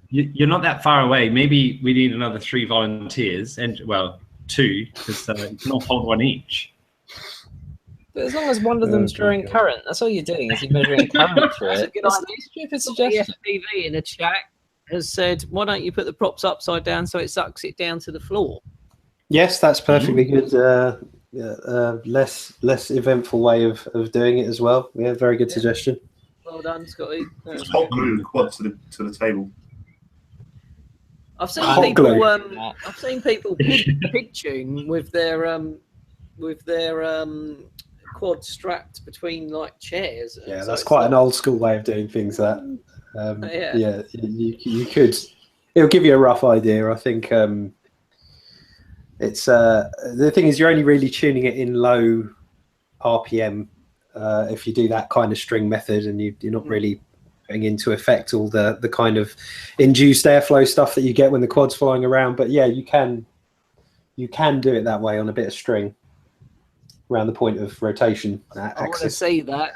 You're not that far away. Maybe we need another 3 volunteers, and 2, because you can all hold 1 each. But as long as one of them's drawing current, that's all you're doing, is you're measuring current for it. It's a stupid suggestion. The FPV in the chat has said, why don't you put the props upside down so it sucks it down to the floor? Yes, that's perfectly good. Less eventful way of doing it as well. Yeah, very good suggestion. Well done, Scotty. Just hot glue the quad to the table. I've seen people. I've seen people pig tune with their quad strapped between like chairs. Yeah, that's quite an old school way of doing things. That you could. It'll give you a rough idea. I think. It's the thing is, you're only really tuning it in low RPM if you do that kind of string method, and you're not really putting into effect all the kind of induced airflow stuff that you get when the quad's flying around. But yeah, you can do it that way on a bit of string around the point of rotation axis. I want to see that.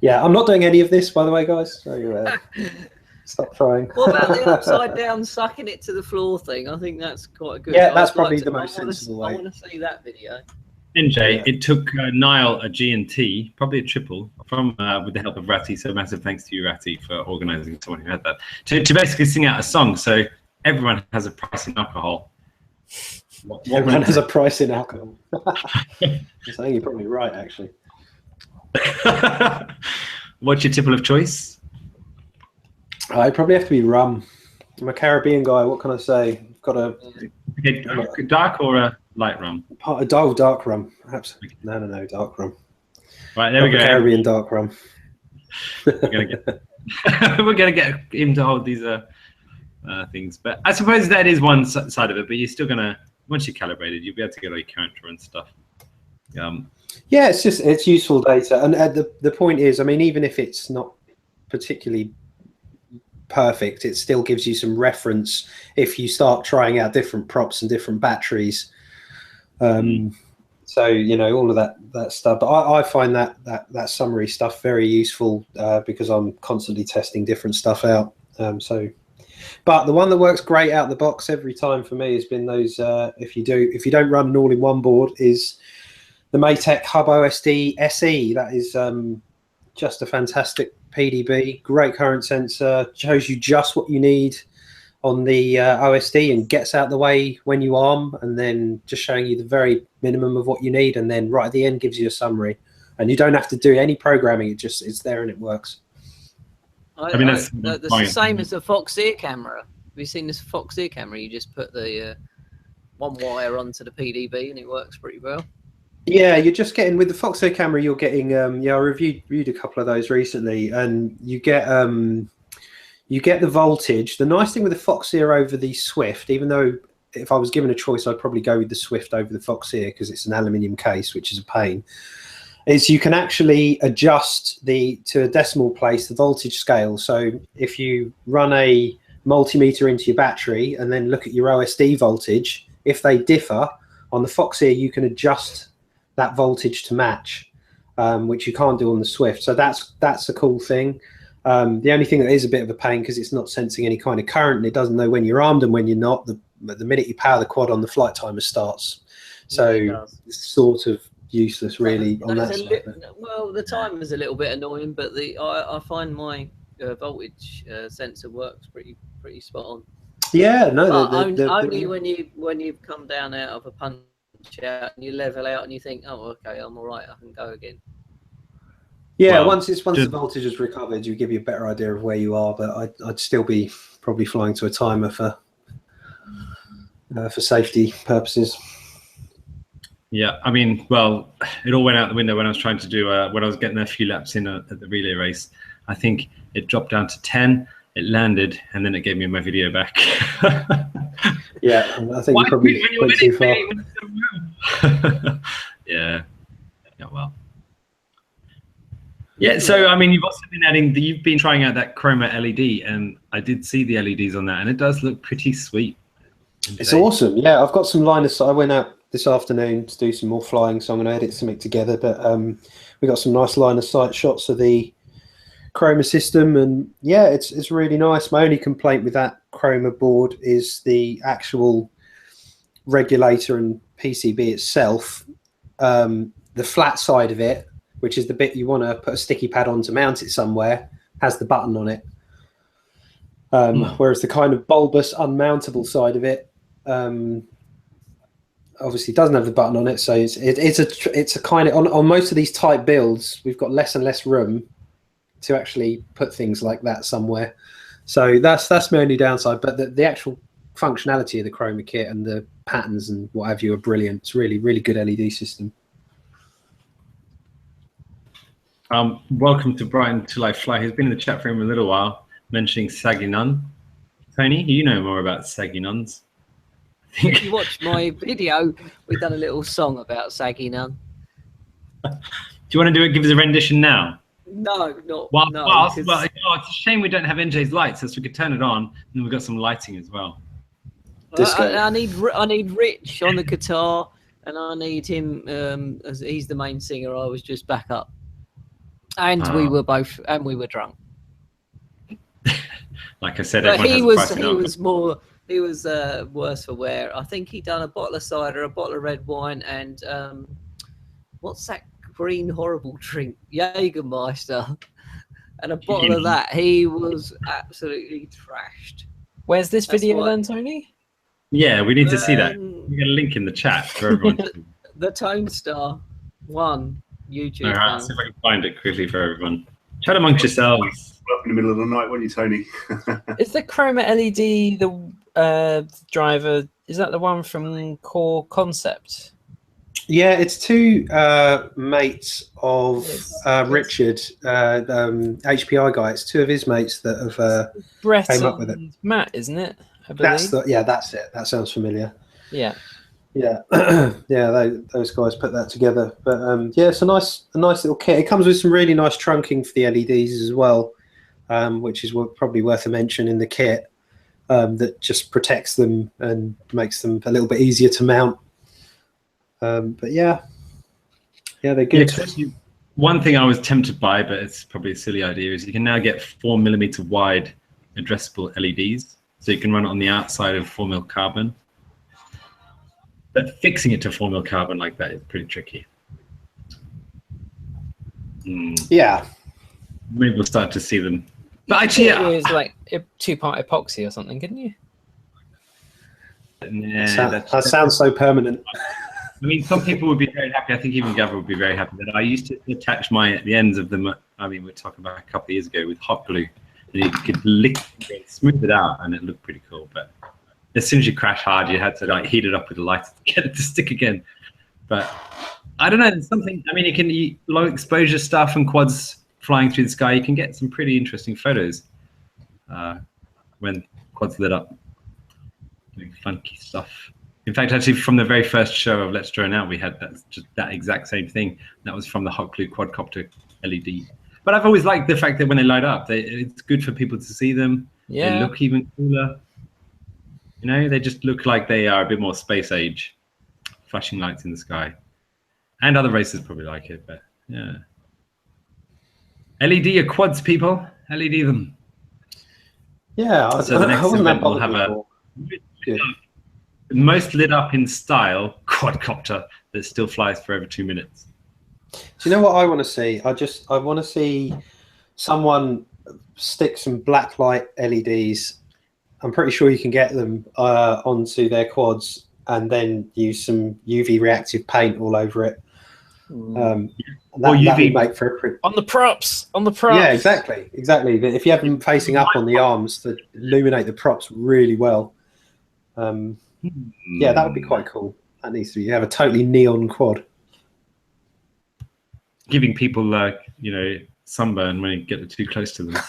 Yeah, I'm not doing any of this, by the way, guys. So, stop trying. What about the upside down sucking it to the floor thing? I think that's quite good. Yeah, that's probably the most sensible way. I want to see that video. NJ, it took Niall a G&T, probably a triple, from with the help of Ratty. So massive thanks to you, Ratty, for organising someone who had that to basically sing out a song. So everyone has a price in alcohol. Everyone has a price in alcohol. I think you're probably right, actually. What's your tipple of choice? I'd probably have to be rum. I'm a Caribbean guy. What can I say? I've got a dark or a light rum? Dark rum. Absolutely. No, dark rum. Right, there we go. Caribbean dark rum. We're gonna get him to hold these things. But I suppose that is one side of it. But you're still gonna, once you're calibrated, you'll be able to get all your character and stuff. Yeah, it's useful data, and the point is, I mean, even if it's not particularly perfect, it still gives you some reference if you start trying out different props and different batteries. So you know, all of that stuff. But I find that summary stuff very useful because I'm constantly testing different stuff out. But the one that works great out the box every time for me has been those. If you don't run an all-in-one board, is the Maytech Hub OSD SE. That is just a fantastic PDB, great current sensor, shows you just what you need on the OSD and gets out the way when you arm, and then just showing you the very minimum of what you need, and then right at the end gives you a summary, and you don't have to do any programming. It's there and it works. I mean, that's the same as the Fox ear camera. Have you seen this Fox ear camera? You just put the one wire onto the PDB and it works pretty well. Yeah, you're just getting, with the Fox ear camera, you're getting I reviewed a couple of those recently, and you get the voltage. The nice thing with the Fox ear over the Swift, even though if I was given a choice, I'd probably go with the Swift over the Fox ear because it's an aluminium case, which is a pain, is you can actually adjust to a decimal place the voltage scale. So if you run a multimeter into your battery and then look at your OSD voltage, if they differ on the Fox ear, you can adjust that voltage to match, which you can't do on the Swift. So that's a cool thing. The only thing that is a bit of a pain, because it's not sensing any kind of current and it doesn't know when you're armed and when you're not. The minute you power the quad on, the flight timer starts. So it's sort of useless, really. On that side. Well, the timer is a little bit annoying, but I find my voltage sensor works pretty spot on. Yeah, no. Only when you've come down out of a punch out and you level out and you think, oh, okay, I'm all right, I can go again. Yeah, well, once the voltage is recovered, you give you a better idea of where you are. But I'd still be probably flying to a timer for safety purposes. Yeah, I mean, well, it all went out the window when I was trying to do when I was getting a few laps in at the relay race. I think it dropped down to 10. It landed, and then it gave me my video back. Yeah, I think you probably went too far. Yeah, well. Yeah, so I mean, you've also been you've been trying out that chroma LED, and I did see the LEDs on that, and it does look pretty sweet. It's awesome. Yeah, I've got some line of sight. I went out this afternoon to do some more flying, so I'm going to edit something together. But we got some nice line of sight shots of the chroma system, and yeah, it's really nice. My only complaint with that chroma board is the actual regulator and PCB itself. The flat side of it, which is the bit you want to put a sticky pad on to mount it somewhere, has the button on it. Whereas the kind of bulbous, unmountable side of it, obviously doesn't have the button on it. So it's a kind of, on most of these type builds, we've got less and less room to actually put things like that somewhere. So that's my only downside. But the actual functionality of the chroma kit and the patterns and what have you are brilliant. It's really, really good LED system. Welcome to Brighton to Life Fly. He's been in the chat room a little while, mentioning saggy nun. Tony, you know more about saggy nuns. If you watched my video, we've done a little song about saggy nun. Do you want to do it? Give us a rendition now. No, not. Well, no, it's a shame we don't have NJ's lights, so we could turn it on, and we've got some lighting as well. I need Rich on the guitar, and I need him as he's the main singer. I was just back up. And we were drunk. Like I said, but he was worse for wear. I think he'd done a bottle of cider, a bottle of red wine, and what's that green horrible drink? Jägermeister, and a bottle of that. He was absolutely trashed. Where's this video then, Tony? Yeah, we need to see that. We got a link in the chat for everyone. The Tone Star 1 YouTube. All right, see if I can find it quickly for everyone. Chat amongst yourselves. Up in the middle of the night, weren't you, Tony? Is the chroma LED the driver? Is that the one from Core Concept? Yeah, it's two mates of Richard, HPI guy. It's two of his mates that have Brett came up with it. and Matt, isn't it? I believe. That's it. That sounds familiar. Yeah. Yeah, yeah. Those guys put that together. But yeah, it's a nice little kit. It comes with some really nice trunking for the LEDs as well, which is probably worth a mention in the kit. That just protects them and makes them a little bit easier to mount. But yeah, they're good. Yeah, one thing I was tempted by, but it's probably a silly idea, is you can now get 4mm wide addressable LEDs, so you can run it on the outside of 4mm carbon. But fixing it to 4mm carbon like that is pretty tricky. Yeah, maybe we'll start to see them. But actually, it was like a 2-part epoxy or something, couldn't you? Yeah, that sounds so permanent. I mean, some people would be very happy. I think even Gavin would be very happy that I used to attach the ends of them. I mean, we're talking about a couple of years ago with hot glue, and you could smooth it out, and it looked pretty cool. But as soon as you crash hard, you had to like heat it up with a lighter to get it to stick again. But I don't know. There's something. I mean, you can low exposure stuff and quads flying through the sky. You can get some pretty interesting photos when quads lit up, doing funky stuff. In fact, actually, from the very first show of Let's Drone Out, we had that exact same thing. That was from the hot glue quadcopter LED. But I've always liked the fact that when they light up, it's good for people to see them. Yeah. They look even cooler. You know, they just look like they are a bit more space age, flashing lights in the sky. And other racers probably like it, but yeah. LED your quads, people. LED them. Yeah, so the next event will have a most lit up in style quadcopter that still flies for over 2 minutes. Do you know what I want to see? I want to see someone stick some black light LEDs. I'm pretty sure you can get them onto their quads and then use some UV reactive paint all over it. That would make for a pretty... on the props. Yeah, exactly. If you have them facing up on the arms to illuminate the props really well. Yeah, that would be quite cool. That needs to be. You have a totally neon quad. Giving people sunburn when you get too close to them.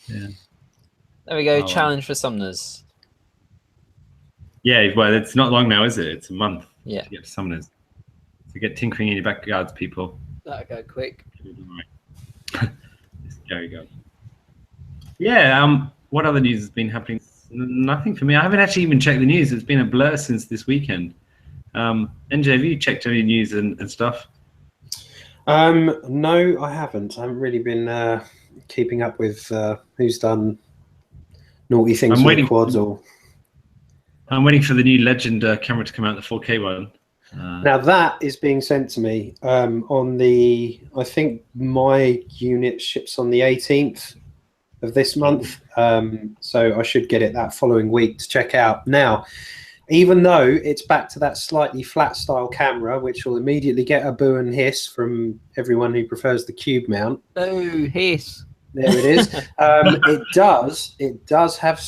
Yeah. There we go. Challenge for Sumners. Yeah, well, it's not long now, is it? It's a month. Yeah. To get to Sumners. So get tinkering in your backyards, people. That'll go quick. There you go. Yeah. What other news has been happening? Nothing for me. I haven't actually even checked the news. It's been a blur since this weekend. NJ, have you checked any news and stuff? No, I haven't. I haven't really been keeping up with who's done naughty things with quads. I'm waiting for the new Legend camera to come out, the 4K one. Now that is being sent to me on the. I think my unit ships on the 18th. Of this month, so I should get it that following week to check out. Now, even though it's back to that slightly flat style camera, which will immediately get a boo and hiss from everyone who prefers the cube mount. Boo, hiss. There it is. It does have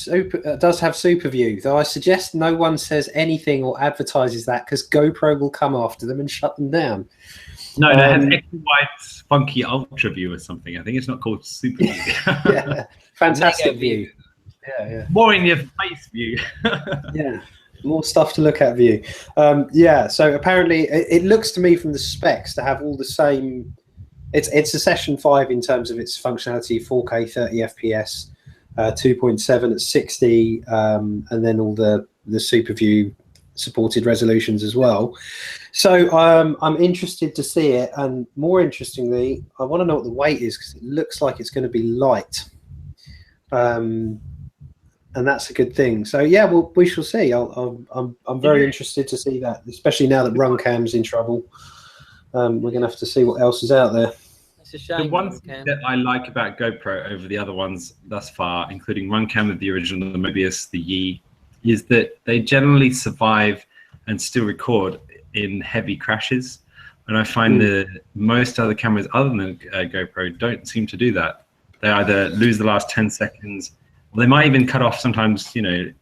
super view, though I suggest no one says anything or advertises that because GoPro will come after them and shut them down. No, it has extra wide, funky ultra view or something. I think it's not called super view. Yeah, fantastic view. Yeah. More in your face view. Yeah, more stuff to look at view. Yeah, so apparently it looks to me from the specs to have all the same. It's a Session 5 in terms of its functionality: 4K 30 FPS, 2.7 at 60, and then all the super view supported resolutions as well. So I'm interested to see it, and more interestingly, I want to know what the weight is because it looks like it's going to be light, and that's a good thing. So yeah, well, we shall see. I'm very interested to see that, especially now that Runcam's in trouble. We're going to have to see what else is out there. It's a shame. The one thing that I like about GoPro over the other ones thus far, including Runcam of the original, the Mobius, the Yi, is that they generally survive and still record in heavy crashes. And I find that most other cameras other than GoPro don't seem to do that. They either lose the last 10 seconds, or they might even cut off sometimes, a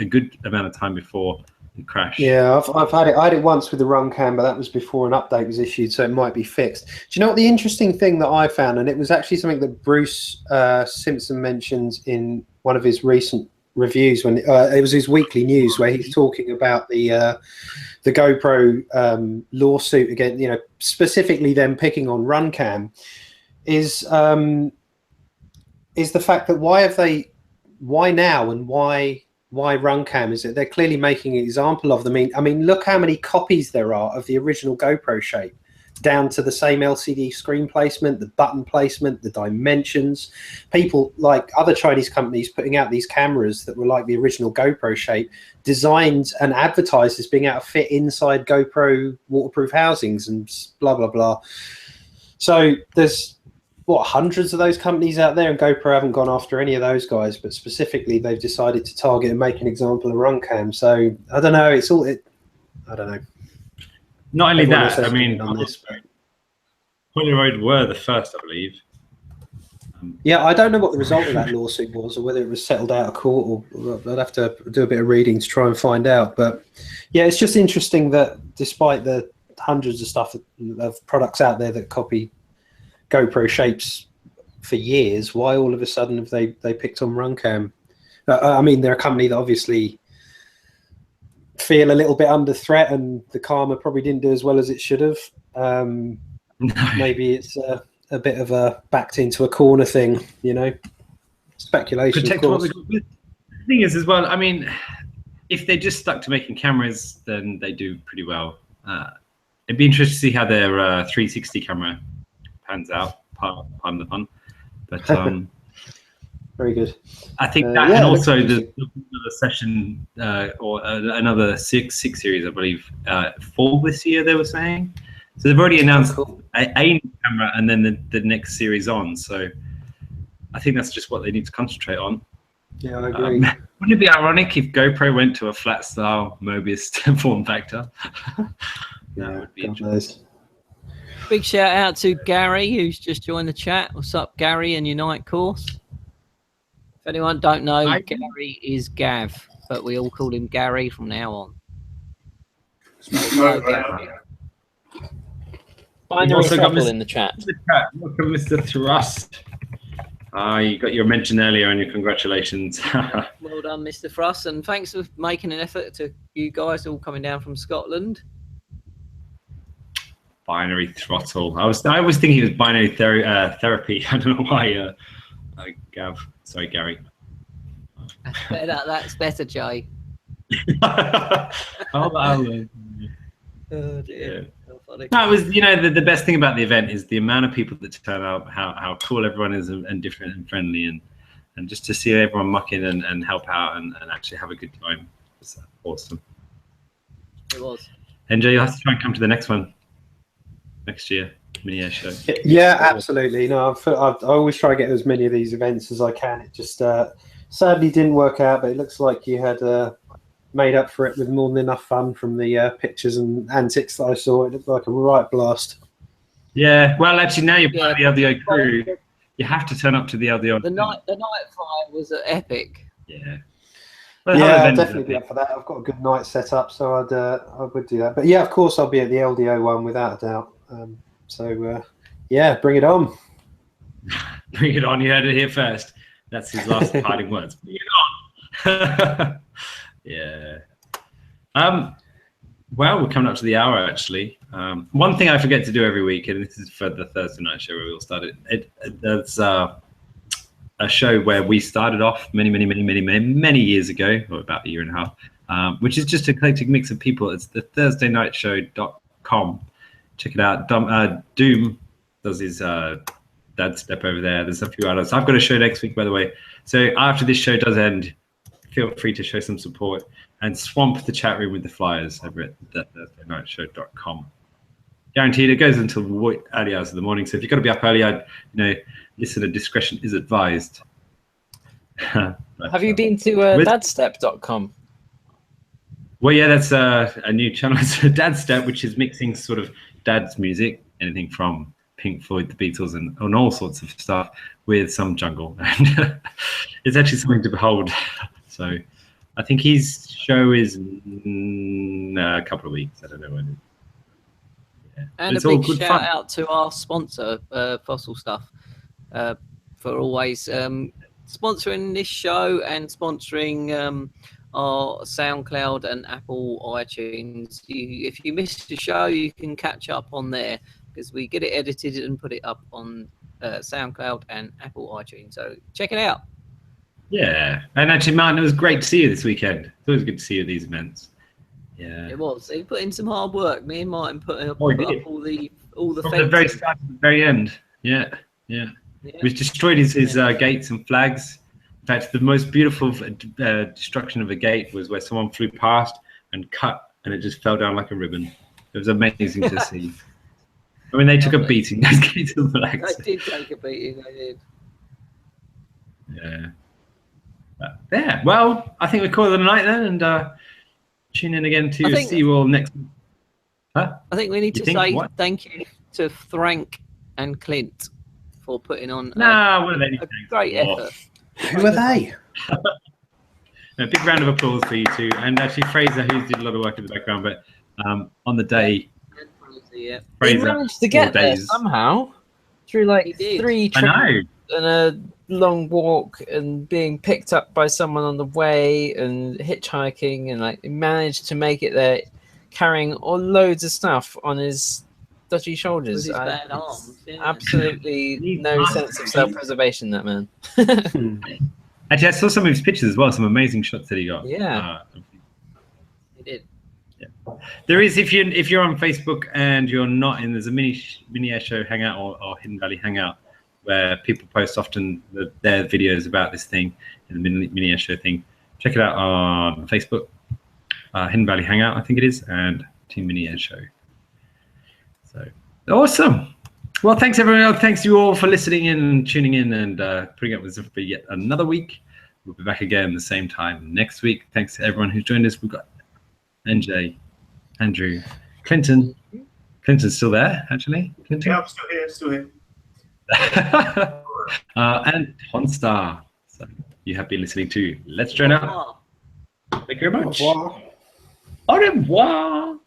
good amount of time before the crash. Yeah, I've had it. I had it once with the run cam, but that was before an update was issued, so it might be fixed. Do you know what the interesting thing that I found, and it was actually something that Bruce Simpson mentions in one of his recent reviews when it was his weekly news, where he's talking about the GoPro lawsuit again, you know, specifically them picking on run cam, is the fact that why now and why run cam? Is it they're clearly making an example of them? I mean, look how many copies there are of the original GoPro shape, down to the same LCD screen placement, the button placement, the dimensions. People like other Chinese companies putting out these cameras that were like the original GoPro shape, designed and advertised as being able to fit inside GoPro waterproof housings and blah, blah, blah. So there's, what, hundreds of those companies out there, and GoPro haven't gone after any of those guys, but specifically they've decided to target and make an example of run cam. So I don't know, I don't know. Not only Everyone that, I mean, Polaroid were the first, I believe. Yeah, I don't know what the result of that lawsuit was, or whether it was settled out of court, or I'd have to do a bit of reading to try and find out. But yeah, it's just interesting that despite the hundreds of products out there that copy GoPro shapes for years, why all of a sudden have they picked on RunCam? I mean, they're a company that obviously feel a little bit under threat, and the karma probably didn't do as well as it should have. No. Maybe it's a bit of a backed into a corner thing, you know. Speculation. Protect of course. the thing is as well, I mean, if they just stuck to making cameras, then they do pretty well. It'd be interesting to see how their 360 camera pans out. Pardon the pun, but very good. I think that, and also the session or another six series, I believe, fall this year. They were saying, so they've already announced a camera and then the next series on. So I think that's just what they need to concentrate on. Yeah, I agree. Wouldn't it be ironic if GoPro went to a flat style Mobius form factor? That would be interesting. Big shout out to Gary, who's just joined the chat. What's up, Gary, and Unite course? If anyone don't know, Gary is Gav, but we all call him Gary from now on. Gary. Also got in the chat. Welcome, Mr. Thrust. You got your mention earlier, and your congratulations. Well done, Mr. Thrust, and thanks for making an effort to you guys all coming down from Scotland. Binary throttle. I was thinking it was binary therapy. I don't know why. Gav, sorry, Gary. That's better, Jay. Oh dear. Yeah. No, it was, you know, the best thing about the event is the amount of people that turn up, how cool everyone is, and different and friendly, and just to see everyone muck in and help out and actually have a good time. It's awesome. It was. NJ, you'll have to try and come to the next one next year, Mini Airshow. Yeah, absolutely. No, I always try to get as many of these events as I can. It just sadly didn't work out, but it looks like you had made up for it with more than enough fun from the pictures and antics that I saw. It looked like a right blast. Yeah, well, actually, now you're part of the LDO crew. You have to turn up to the LDO. The night fire was epic. Yeah. Well, yeah, I'd definitely be up for that. I've got a good night set up, so I would do that. But yeah, of course, I'll be at the LDO one without a doubt. Yeah, bring it on. Bring it on. You heard it here first. That's his last parting words. Bring it on. Yeah. Well, we're coming up to the hour, actually. One thing I forget to do every week, and this is for the Thursday night show where we all started. There's a show where we started off many years ago, or about a year and a half, which is just a eclectic mix of people. It's the ThursdayNightShow.com. Check it out. Doom does his dad step over there. There's a few others. I've got a show next week, by the way. So after this show does end, feel free to show some support and swamp the chat room with the flyers over at ThursdayNightShow.com. Guaranteed, it goes until early hours of the morning. So if you've got to be up early, listener discretion is advised. Have you been to dadstep.com? Well, yeah, that's a new channel. It's Dadstep, which is mixing sort of dad's music, anything from Pink Floyd, the Beatles, and all sorts of stuff with some jungle. And it's actually something to behold. So I think his show is in a couple of weeks. I don't know when. Yeah. And a big shout out to our sponsor, Fossil Stuff, for always sponsoring this show and sponsoring our SoundCloud and Apple iTunes. If you missed the show, you can catch up on there because we get it edited and put it up on SoundCloud and Apple iTunes. So check it out. Yeah, and actually, Martin, it was great to see you this weekend. It's always good to see you at these events. Yeah, it was. He put in some hard work. Me and Martin put up all the from the very start to the very end. Yeah. We've destroyed his gates and flags. In fact, the most beautiful destruction of a gate was where someone flew past and cut, and it just fell down like a ribbon. It was amazing to see. I mean, they took a beating. Those gates and flags. They did take a beating. They did. Yeah. Yeah, well, I think we call it a night then, and tune in again to see you all next week. Huh? I think we need to say thank you to Frank and Clint for putting on a great effort. Who are they? A big round of applause for you two, and actually Fraser, who's did a lot of work in the background, but on Fraser managed to get there somehow through like 3 trips and a long walk and being picked up by someone on the way and hitchhiking, and like he managed to make it there carrying loads of stuff on his dodgy shoulders. With his bad arms. Yeah. Absolutely no sense of self-preservation, that man. Actually, I saw some of his pictures as well, some amazing shots that he got. Yeah. He did. Yeah. There is, if you're on Facebook and you're not in, there's a Mini Airshow Hangout or Hidden Valley Hangout where people post often their videos about this thing, the Mini Airshow thing. Check it out on Facebook, Hidden Valley Hangout, I think it is, and Team Mini Airshow. So awesome. Well, thanks everyone. Thanks you all for listening in and tuning in and putting up with us for yet another week. We'll be back again the same time next week. Thanks to everyone who's joined us. We've got NJ, Andrew, Clinton. Clinton's still there, actually. Clinton? Yeah, I'm still here. And Tonstar. So you have been listening to Let's Join Out. Thank you very much. Au revoir.